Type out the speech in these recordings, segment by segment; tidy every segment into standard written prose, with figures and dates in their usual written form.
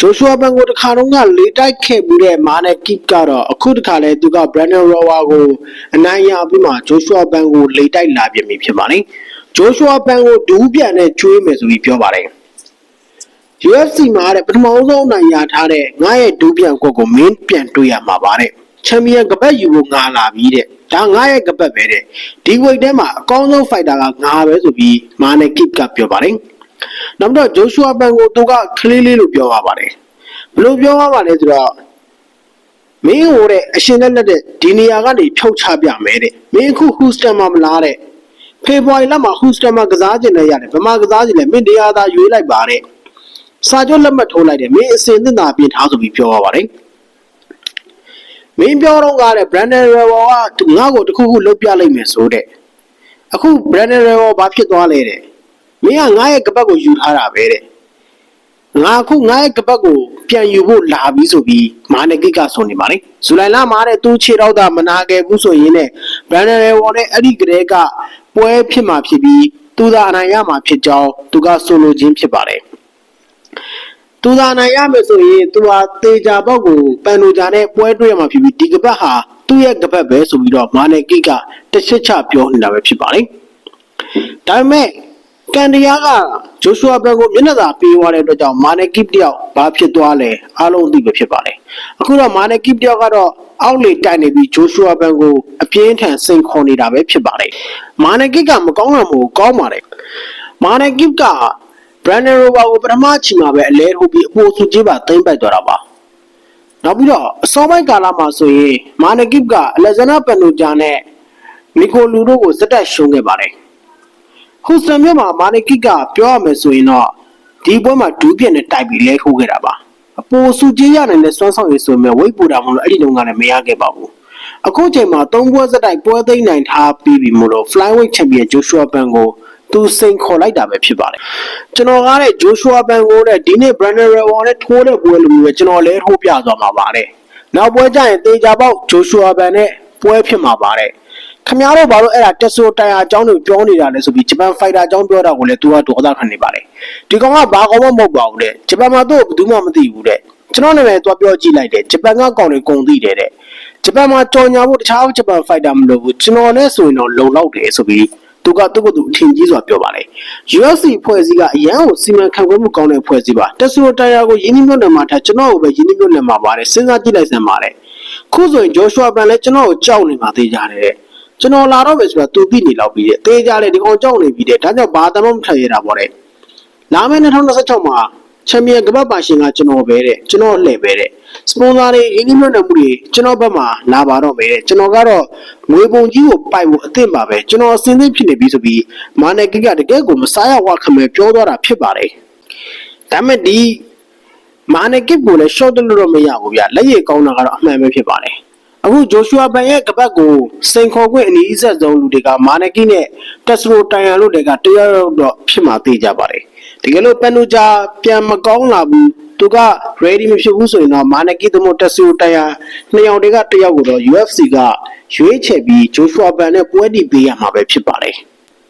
Joshua ဘန်ကိုတခါတော့ကလေတိုက်ခဲ့ပြီးတဲ့မာနဲ့ Keep ကတော့အခုတခါလဲသူက Brandon Royval ကိုအနိုင်ရပြီးမှ Joshua ဘန်ကိုလေတိုက်လာပြပြီဖြစ်ပါတယ်။ Joshua ဘန်ကိုဒူးပြန်နဲ့ကျွေးမယ်ဆိုပြီးပြောပါတယ်။ UFC မှာတဲ့ပထမဆုံးအနိုင်ရထားတဲ့ငါရဲ့ဒူးပြန်ကွက်ကိုမင်းပြန်တွေ့ရမှာပါတဲ့။ ချန်ပီယံကပတ်ယူဖို့ငါလာပြီတဲ့။ဒါငါရဲ့ကပတ်ပဲတဲ့။ဒီဝိတ်ထဲမှာအကောင်းဆုံးဖိုက်တာကငါပဲဆိုပြီးမာနဲ့ Keep ကပြောပါတယ်။နောက်တော့ Joshua ဘန်ကိုသူကခလေးလေးလို့ပြောရပါတယ်။ဘယ်လိုပြောရပါလဲဆိုတော့မင်းဟိုတဲ့အရှင်လက်တဲ့ဒီနေရာကနေဖြုတ်ချပြမယ်တဲ့။မင်းအခု Houston မှာမလားတဲ့။ဖေဖော်ဝါရီလမှာ Houston မှာကစားကျင်နေရတယ်။ဘယ်မှာကစားကျင်လဲမင်းတရားသာရွေးလိုက်ပါတဲ့။စာချုပ်လက်မှတ်ထိုးလိုက်တယ်မင်းအစင်သင့်တာပြင်ထားဆိုပြီးပြောရပါတယ်။မင်းပြောတော့ကားတဲ့ Brandon Royval ကငါ့ကိုတခုခုလုပ်ပြလိုက်မယ်ဆိုတဲ့။အခု Brandon Royval ဘာဖြစ်သွားလဲတဲ့။မင်းကငါရဲ့ကပတ်ကိုယူထားတာပဲတဲ့။ငါအခုငါရဲ့ကပတ်ကိုပြန်ယူဖို့လာပြီဆိုပြီးမာနကိကဆိုနေပါလေဇူလိုင်လမှာတဲ့သူခြေတော့တာမနာခဲ့ဘူးဆိုရင်နဲ့ဘရန်ဒန်ရဲဝေါ်နဲ့အဲ့ဒီကလေးကပွဲဖြစ်မှာဖြစ်ပြီးသူသာအနိုင်ရမှာဖြစ်ကြောင်းသူကဆိုလိုခြင်းဖြစ်ပါတယ်သူသာနိုင်ရမယ်ဆိုရင်သူဟာတေချာဘောက်ကိုပန်နိုဂျာနဲ့ပွဲတွေ့ရမှာဖြစ်ပြီးဒီကပတ်ဟာသူ့ရဲ့ကပတ်ပဲဆိုပြီးတော့မာနကိကတချစ်ချပြောနေတာပဲဖြစ်ပါတယ်ဒါပေမဲ့ကန်ဒီယာကဂျိုရှွာဘန်ကိုမျက်နှာသာပေးသွားတဲ့အတွက်ကြောင့်မာနကိတယောက်ဘာဖြစ်သွားလဲအားလုံးသိပဲဖြစ်ပါတယ်အခုတော့မာနကိတယောက်ကတော့အောက်လေတိုက်နေပြီးဂျိုရှွာဘန်ကိုအပြင်းထန်စိန်ခေါ်နေတာပဲဖြစ်ပါတယ်မာနကိကမကောင်းတာမဟုတ်ကောင်းပါတယ်မာနကိကBrandon Royvalကိုပထမချီမှာပဲအလဲထိုးပြီးအပိုစုကြီးပါသိမ့်ပိုက်သွားတာပါနောက်ပြီးတော့အစောပိုင်းကာလမှာဆိုရင်မာနကိကအလက်ဇန်နာပန်နိုဂျာနဲ့နီကိုလူတို့ကိုစက်တက်ရှုံးခဲ့ပါတယ်ဟူစတန်မြို့မှာမာနကိကပြောရမယ်ဆိုရင်တော့ဒီပွဲမှာဒူးပြက်နဲ့တိုက်ပြီးလဲထိုးခဲ့တာပါအပိုစုကြီးရနိုင်တဲ့စွမ်းဆောင်ရည်ဆိုပေမဲ့ဝိတ်ပူတာမလို့အဲ့ဒီလုံးကလည်းမရခဲ့ပါဘူးအခုချိန်မှာ3ပွဲစက်တိုက်ပွဲသိမ်းနိုင်ထားပြီးပြီမို့လို့ Flyweight Champion Joshua Ban ကိုသူစိန်ခေါ်လိုက်တာပဲဖြစ်ပါတယ်ကျွန်တော်ကတဲ့ Joshua Ban ကိုတဲ့ဒီနေ့ Brandon Royval နဲ့ထိုးတဲ့ပွဲလိုမျိုးပဲကျွန်တော်လဲထိုးပြသွားမှာပါတယ်နောက်ပွဲကျရင်တေချာပေါက် Joshua Ban နဲ့ပွဲဖြစ်မှာပါတယ်ခမရတို့ဘာလို့အဲ့ဒါတက်ဆိုတိုင်ယာအကြောင်းတွေပြောနေတာလဲဆိုပြီးဂျပန်ဖိုက်တာအကြောင်းပြောတာကိုလည်းသူကဒေါသခံနေပါတယ်ဒီကောင်ကဘာကောင်မှမဟုတ်ပါဘူးတဲ့ဂျပန်မှာတော့ဘယ်သူမှမသိဘူးတဲ့ကျွန်တော်နာမည်သွားပြောကြည့်လိုက်တယ်ဂျပန်ကကောင်တွေကုန်သိတယ်တဲ့ဂျပန်မှာကြော်ညာဖို့တခြားဂျပန်ဖိုက်တာမလို့ဘူးကျွန်တော်လည်းဆိုရင်တော့လုံလောက်တယ်ဆိုပြီးသူကသူ့ကိုယ်သူအထင်ကြီးစွာပြောပါတယ် UFC ဖွဲ့စည်းကအရန်ကိုစီမံခန့်ခွဲမှုကောင်းတဲ့ဖွဲ့စည်းပါတက်ဆိုတိုင်ယာကိုယင်းနှိမ့်မြတ်နယ်မှာထားကျွန်တော်ကိုပဲယင်းနှိမ့်မြတ်နယ်မှာပါတယ်စဉ်းစားကြည့်လိုက်စမ်းပါတယ်ခုဆိုရင် Joshua Ban လည်းကျွန်တော်ကိုကြောက်နေမှာသေးကြတယ်ကျွန်တော်လာတော့ပဲဆိုတော့သူသိနေလောက်ပြီးတဲ့တေးကြလေဒီကောင်ကြောက်နေပြီတဲ့ဒါကြောင့်ဘာတမ်းမထရရတာပေါ့တဲ့လာမယ့်2026မှာချန်ပီယံကပတ်ပါရှင်ကကျွန်တော်ပဲတဲ့ကျွန်တော်လှည့်ပဲတဲ့စပွန်ဆာတွေအင်းကြီးမြတ်နယ်မှုတွေကျွန်တော်ဘက်မှာလာပါတော့မယ်တဲ့ကျွန်တော်ကတော့ငွေပုံကြီးကိုပိုက်ဖို့အသင့်ပါပဲကျွန်တော်အစင်းသိဖြစ်နေပြီဆိုပြီးမာနယ်ကိကတကယ်ကိုမစားရဝခမဲပြောသွားတာဖြစ်ပါတယ်ဒါမဲ့ဒီမာနယ်ကိကိုလည်း short လို့တော့မရဘူးဗျလက်ရည်ကောင်းတာကတော့အမှန်ပဲဖြစ်ပါတယ်အခု Joshua Ban ရဲ့ကပတ်ကိုစိန်ခေါ်ခွင့်အနည်းအဆက်ဆုံးလူတွေကမာနကိနဲ့တက်စရိုတိုင်ယာလို့တွေကတရားတော့ဖြစ်မှာသိကြပါတယ်တကယ်လို့ပန်နိုဂျာပြန်မကောင်းလာဘူးသူက ready မဖြစ်ဘူးဆိုရင်တော့မာနကိသမတ်တက်စရိုတိုင်ယာနှစ်ယောက်တည်းကတယောက်ကိုတော့ UFC ကရွေးချယ်ပြီး Joshua Ban နဲ့ပွဲတီပေးရမှာပဲဖြစ်ပါတယ်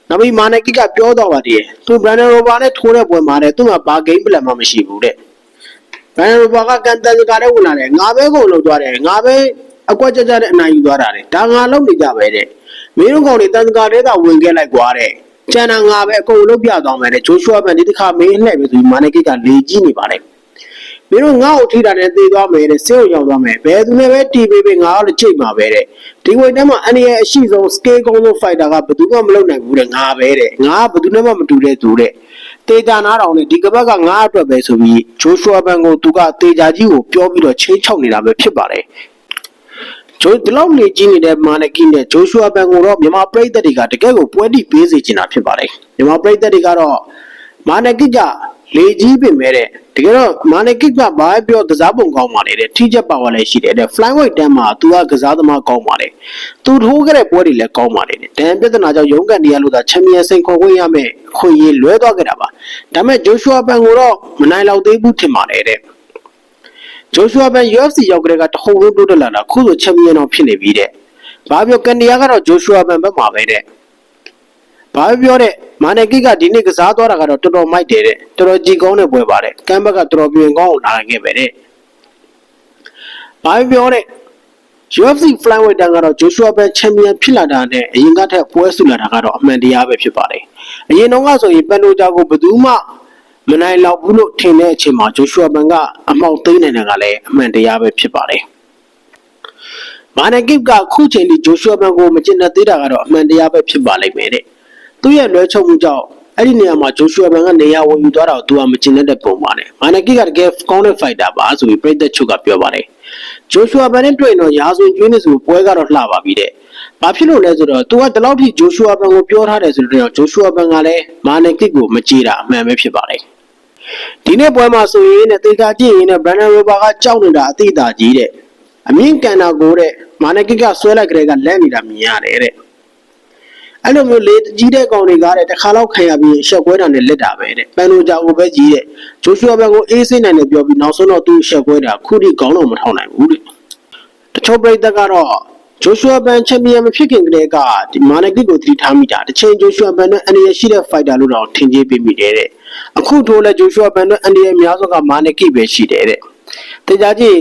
နောက်ပြီးမာနကိကပြောတော့ပါတည်းသူ Brandon Royval နဲ့ထိုးတဲ့ပွဲမှာတဲ့သူ့မှာဘာ game plan မှမရှိဘူးတဲ့ Brandon Royval ကကန်တန်စကားနဲ့ဝင်လာတယ်ငါပဲကိုလုံသွားတယ်ငါပဲအကွက်ကြကြတဲ့အနိုင်ယူသွားတာလေဒါငါလုံးနေကြပဲတဲ့မင်းတို့ကောင်တွေတန်စကားတဲသာဝင်ခဲ့လိုက်ကွာတဲ့ကျန်တာငါပဲအကုန်လုံးပြသွားမယ်တဲ့ Joshua Ban ဒီတစ်ခါမင်းလှည့်ပဲဆိုပြီးမာနကိကလေကြီးနေပါတယ်မင်းတို့ငါ့ကိုထိတာနဲ့သေသွားမယ်တဲ့ဆေးကိုရောက်သွားမယ်ဘယ်သူနဲ့ပဲတီးပေးငါတော့ချိန်ပါပဲတဲ့ဒီဝိတ်ထဲမှာအနေရဲ့အရှိဆုံး scale ကောင်းဆုံး fighter ကဘယ်သူမှမလုပ်နိုင်ဘူးတဲ့ငါပဲတဲ့ငါကဘယ်သူနဲ့မှမတူတဲ့သူတဲ့တေချာနားတော်နဲ့ဒီကပတ်ကငါအတွက်ပဲဆိုပြီး Joshua Ban ကိုသူကတေချာကြီးကိုပြောပြီးတော့ချင်းချောက်နေတာပဲဖြစ်ပါတယ်ဒီလောက်နေကြီးနေတဲ့မာနကိနဲ့ Joshua Ban ကိုတော့မြန်မာပရိသတ်တွေကတကယ်ကိုပွဲတီပေးစေချင်တာဖြစ်ပါတယ်မြန်မာပရိသတ်တွေကတော့မာနကိကလေကြီးပင်မဲ့တဲ့တကယ်တော့မာနကိကဘာပြောကစားပုံကောင်းပါလေတဲ့ထိချက်ပါဝါလည်းရှိတယ်တဲ့ flyweight တန်းမှာသူကကစားသမားကောင်းပါလေသူထိုးခဲ့တဲ့ပွဲတွေလည်းကောင်းပါလေတဲ့ဒဏ်ပြဿနာကြောင့်ရုန်းကန်နေရလို့သာချန်ပီယံစိန်ခေါ်ခွင့်ရမယ်ခွင့်ရလွဲသွားခဲ့တာပါဒါပေမဲ့ Joshua Ban ကိုတော့မနိုင်လောက်သေးဘူးထင်ပါတယ်တဲ့Joshua Ban UFC ရောက်ကြတဲ့ကတခုလုံးတိုးတက်လာတာခုဆိုချန်ပီယံတော့ဖြစ်နေပြီတဲ့။ဘာပြောကန်ဒီယာကတော့ Joshua Ban ဘက်မှာပဲတဲ့။ဘ ဘာပြောတဲ့မာနယ်ကစ်ကဒီနေ့ကစားသွားတာကတော့တော်တော်မိုက်တယ်တဲ့တော်တော်ကြည်ကောင်းတဲ့ပွဲပါတဲ့ကမ်ဘက်ကတော်တော်ပြင်ကောင်းလာခဲ့ပဲတဲ့ဘာပြောတဲ့ UFC Flyweight တန်းကတော့ Joshua Ben ချန်ပီယံဖြစ်လာတာနဲ့အရင်ကထက်ပွဲစုလာတာကတော့အမှန်တရားပဲဖြစ်ပါတယ်အရင်တော့ကဆိုရင်ပန်နိုဂျာကိုဘယ်သူမှမနိုင်လောက်ဘူးလို့ထင်တဲ့အချိန်မှာ Joshua Ben ကအမှောက်သိမ်းနေတာကလည်းအမှန်တရားပဲဖြစ်ပါတယ်မာနယ်ကစ်ကခုချိန်ထိ Joshua Ben ကိုမကျင်တတ်သေးတာကတော့အမှန်တရားပဲဖြစ်ပါလိမ့်မယ်တဲ့သူ့ရဲ့လွဲချုပ်မှုကြောင့်အဲ့ဒီနေရာမှာ Joshua Ben ကနေရာဝင်ယူသွားတာကိုသူကမကျင်တတ်တဲ့ပုံပါနဲ့မာနယ်ကစ်ကတကယ်ကောင်းတဲ့ fighter ပါဆိုပြီးပြည်သက်ချုပ်ကပြောပါတယ်Joshua Ben နဲ့တွေ့တော့ရာဇဝင်ကျွေးနေဆိုပွဲကတော့လှပါပြီတဲ့။ဘာဖြစ်လို့လဲဆိုတော့သူကဒီလောက်ထိ Joshua Ben ကိုပြောထားတယ်ဆိုတော့ Joshua Ben ကလည်းမာနယ်ကစ်ကိုမကြည့်တာအမှန်ပဲဖြစ်ပါတယ်။ဒီနေ့ပွဲမှာဆိုရင်နဲ့တေချာကြည့်ရင်နဲ့ Brandon Royval ကကြောက်နေတာအသိသာကြီးတဲ့အမြင့်ကန်တာကိုတဲ့မာနယ်ကစ်ကဆွဲလိုက်ကလေးကလန့်နေတာမြင်ရတယ်တဲ့။အဲ့လိုမျိုးလေကြီးတဲ့ကောင်တွေကတဲ့တစ်ခါတော့ခံရပြီးရှက်ကွဲတာနဲ့လက်တာပဲတဲ့ပန်နိုဂျာကိုပဲကြီးတဲ့ Joshua Ben ကိုအေးစိမ့်နိုင်တယ်ပြောပြီးနောက်ဆုံးတော့သူရှက်ကွဲတာခုထိကောင်းတော့မထောင်နိုင်ဘူးတဲ့တချို့ပရိသတ်ကတော့ Joshua Ben ချန်ပီယံမဖြစ်ခင်ကတည်းကဒီမာနယ်ကစ်ကိုသတိထားမိတာတစ်ချိန် Joshua Ben နဲ့အန်ဒီရရှိတဲ့ fighter လို့တော့ထင်ကြေးပေးမိတယ်တဲ့အခုထိုးလဲ Joshua Ben နဲ့အန်ဒီရများစွာကမာနယ်ကစ်ပဲရှိတယ်တဲ့တရားကြီး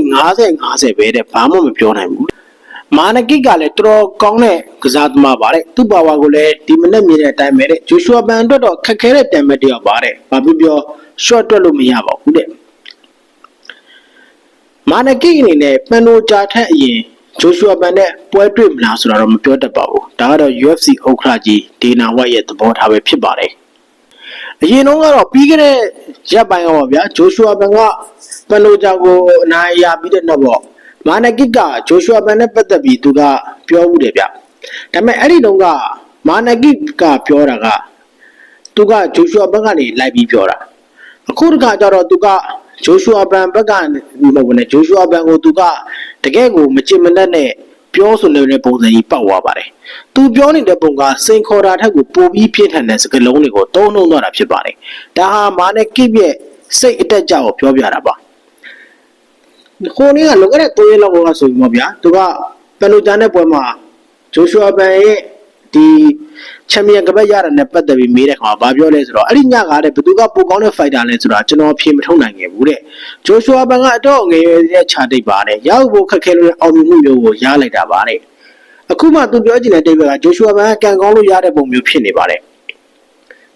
50-50ပဲတဲ့ဘာမှမပြောနိုင်ဘူးမာနယ်ကစ်ကလည်းတော်တော်ကောင်းတဲ့ကစားသမားပါတဲ့သူ့ပါဝါကိုလည်းဒီမနေ့မြင်တဲ့အတိုင်းပဲတဲ့ Joshua Ben အတွက်တော့ခက်ခဲတဲ့တံမဲ့တယောက်ပါတဲ့ဘာဖြစ်ပြော short တွက်လို့မရပါဘူးတဲ့မာနယ်ကစ်အနေနဲ့ပန်နိုဂျာထက်အရင် Joshua Ben နဲ့ပွဲတွေ့မလားဆိုတာတော့မပြောတတ်ပါဘူးဒါကတော့ UFC ဥက္ကဋ္ဌကြီးဒေနာဝိုက်ရဲ့သဘောထားပဲဖြစ်ပါတယ်အရင်တော့ကတော့ပြီးခဲ့တဲ့ရက်ပိုင်းတော့ဗျာ Joshua Ben ကပန်နိုဂျာကိုအနိုင်ရပြီးတဲ့နောက်ပေါ့မာနယ်ကစ်က Joshua Ben နဲ့ပတ်သက်ပြီးသူကပြောဦးတယ်ဗျဒါပေမဲ့အဲ့ဒီတုန်းကမာနယ်ကစ်ကပြောတာကသူက Joshua Ben ကနေလိုက်ပြီးပြောတာအခုတခါကျတော့သူကJoshua Ben ဘက်ကမဟုတ်ဘူးနဲ့ Joshua Ben ကိုသူကတကယ်ကိုမချစ်မနှက်နဲ့ပြောဆိုနေတဲ့ပုံစံကြီးပောက်သွားပါတယ်။သူပြောနေတဲ့ပုံကစိန်ခေါ်တာထက်ကိုပိုပြီးပြင်းထန်တဲ့စကားလုံးတွေကိုသုံးနှုံသွားတာဖြစ်ပါတယ်။ဒါဟာမာနယ်ကစ်ရဲ့စိတ်အတက်ကြောက်ကိုပြောပြတာပါ။ခေါင်းလေးကလောကတဲ့3ရက်လောက်ကဆိုပြီးတော့ဗျာသူကပန်နိုဂျာနဲ့ပွဲမှာ Joshua Ben ရဲ့ဒီချန်ပီယံကပတ်ရတာနဲ့ပတ်သက်ပြီးမေးတဲ့ခါမှာဘာပြောလဲဆိုတော့အဲ့ဒီညကတဲ့ဘသူကပိုကောင်းတဲ့ fighter လဲဆိုတာကျွန်တော်ဖြေမထုတ်နိုင်ခဲ့ဘူးတဲ့ Joshua Ben ကအတော့ငယ်ရွယ်တဲ့ခြာတိတ်ပါတဲ့ရောက်ဖို့ခက်ခဲလို့အောင်မြင်မှုမျိုးကိုရလိုက်တာပါတဲ့အခုမှသူပြောချင်တဲ့တိတ်ဘက်က Joshua Ben ကကန်ကောင်းလို့ရတဲ့ပုံမျိုးဖြစ်နေပါတယ်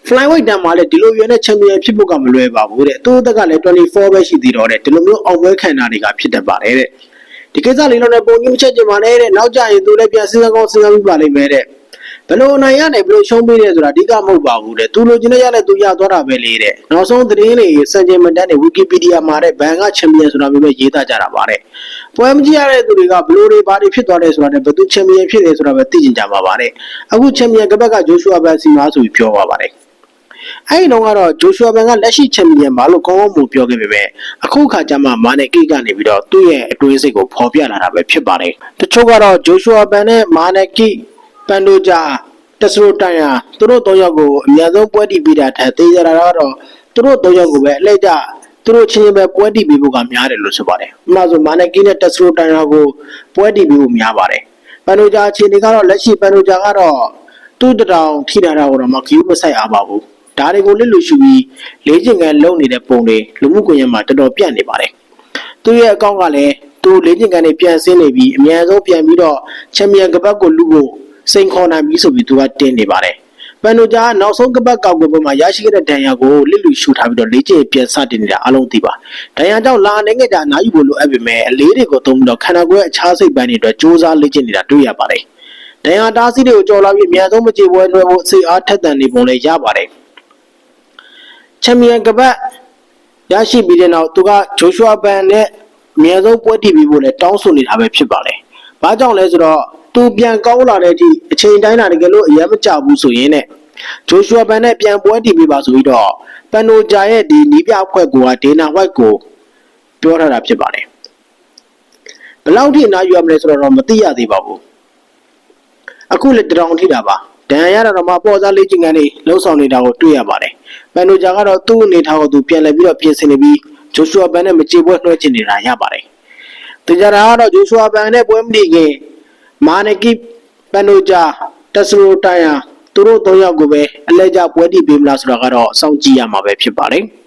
Flyweight တန်းမှာလည်းဒီလိုရွယ်တဲ့ချန်ပီယံဖြစ်ဖို့ကမလွယ်ပါဘူးတဲ့သူ့အသက်ကလည်း24ပဲရှိသေးတော့တဲ့ဒီလိုမျိုးအောင်ပွဲခံတာတွေကဖြစ်တတ်ပါတယ်တဲ့ဒီကိစ္စလေးလုံးနဲ့ပုံကြီးမချက်ချင်ပါနဲ့တဲ့နောက်ကျရင်သူလည်းပြန်စဉ်းစားကောင်းစဉ်းစားပြီးပါလိမ့်မယ်တဲ့ဘယ်လိုနိုင်ရနိုင်ဘယ်လိုရှုံးပေးလဲဆိုတာအဓိကမဟုတ်ပါဘူးတဲ့သူလိုချင်တဲ့ရတဲ့သူရသွားတာပဲလေတဲ့နောက်ဆုံးသတင်းလေးစံချိန်မတန်းတဲ့ Wikipedia မှာတဲ့ဘန်ကချန်ပီယံဆိုတာမျိုးပဲရေးသားကြတာပါတဲ့ပွဲမကြည့်ရတဲ့သူတွေကဘယ်လိုတွေဘာတွေဖြစ်သွားလဲဆိုတာနဲ့ဘယ်သူချန်ပီယံဖြစ်လဲဆိုတာပဲသိကျင်ကြမှာပါတဲ့အခုချန်ပီယံကဘက်က Joshua Ben စီမာဆိုပြီးပြောသွားပါတယ်အဲ့ဒီတော့ကတော့ Joshua Ben ကလက်ရှိချန်ပီယံဘာလို့ကောင်းကောင်းမပြောခဲ့ပေမဲ့အခုခါကျမှမာနယ်ကစ်ကနေပြီးတော့သူ့ရဲ့အတွင်းစိတ်ကိုဖော်ပြလာတာပဲဖြစ်ပါတယ်တချို့ကတော့ Joshua Ben နဲ့မာနယ်ကစ်ပန်နိုဂျာတစရိုတိုင်ယာသူတို့၃ယောက်ကိုအများဆုံးပွဲတီးပြီးတာထက်သေးကြတာတော့သူတို့၃ယောက်ကိုပဲအလှည့်ကျသူတို့ချင်းပဲပွဲတီးပြီးဖို့ကများတယ်လို့ဆိုပါတယ်။ဥပမာဆိုမာနယ်ကစ်နဲ့တစရိုတိုင်ယာကိုပွဲတီးပြီးဖို့များပါတယ်။ပန်နိုဂျာချင်းတွေကတော့လက်ရှိပန်နိုဂျာကတော့သူ့တောင်ထိတာတော့မကီးမဆိုင်အားပါဘူး။ဒါတွေကိုလစ်လို့ရှိပြီးလေ့ကျင့်ခန်းလုပ်နေတဲ့ပုံတွေလူမှုကွန်ရက်မှာတော်တော်ပြန့်နေပါတယ်။သူ့ရဲ့အကောင့်ကလည်းသူလေ့ကျင့်ခန်းတွေပြန်ဆင်းနေပြီးအများဆုံးပြန်ပြီးတော့ချန်ပီယံကပတ်ကိုလူဖို့စိန်ခေါ်နိုင်ပြီဆိုပြီးသူကတင်းနေပါတယ်ပန်နိုဂျာနောက်ဆုံးကပတ်ကောက်ကွယ်ပွဲမှာရရှိခဲ့တဲ့ဒဏ်ရာကိုလစ်လူရှူထားပြီးတော့လေ့ကျင့်ပြန်စတင်နေတာအလုံးသိပါဒဏ်ရာကြောင့်လာနေကြအနားယူဖို့လိုအပ်ပေမဲ့အလေးတွေကိုသုံးပြီးတော့ခန္ဓာကိုယ်ရဲ့အခြားစိတ်ပိုင်းတွေအတွက်စူးစမ်းလေ့ကျင့်နေတာတွေ့ရပါတယ်ဒဏ်ရာတားဆီးတွေကိုကြော်လာပြီးအများဆုံးမကြေပွဲလွှဲဖို့စိတ်အားထက်သန်နေပုံလည်းရပါတယ်ချန်ပီယံကပတ်ရရှိပြီးတဲ့နောက်သူက Joshua Ben နဲ့အများဆုံးပွဲတီးပြီးဖို့လည်းတောင်းဆိုနေတာပဲဖြစ်ပါတယ်ဘာကြောင့်လဲဆိုတော့သူပြန်ကောင်းလာတဲ့အထိအချိန်တိုင်းတာတကယ်လို့အရင်မကြဘူးဆိုရင်နဲ့ Joshua Ben နဲ့ပြန်ပွဲတီးပြီးပါဆိုပြီးတော့ပန်နိုဂျာရဲ့ဒီနီးပြအဖွဲ့ကဒေနာဝိုက်ကိုပြောထားတာဖြစ်ပါတယ်ဘယ်လောက်ထိအနားယူရမလဲဆိုတော့မသိရသေးပါဘူးအခုလည်းတောင်ထိတာပါဒဏ်ရာရတော့မှပေါ်စားလေးချင်းကန်လေးလှုပ်ဆောင်နေတာကိုတွေ့ရပါတယ်ပန်နိုဂျာကတော့သူ့အနေထားကိုသူပြန်လည်ပြီးတော့ပြင်ဆင်နေပြီး Joshua Ben နဲ့မကြေပွဲနှွှဲချင်နေတာရပါတယ်တေချာတာကတော့ Joshua Ben နဲ့ပွဲမတီးခင်မာနယ်ကစ်ပန်နိုဂျာတစရိုတိုင်ယာ သူတို့၃ယောက်ကိုပဲအလဲကျပွဲတီးပေးမလားဆိုတာကတော့စောင့်ကြည့်ရမှာပဲဖြစ်ပါတယ်။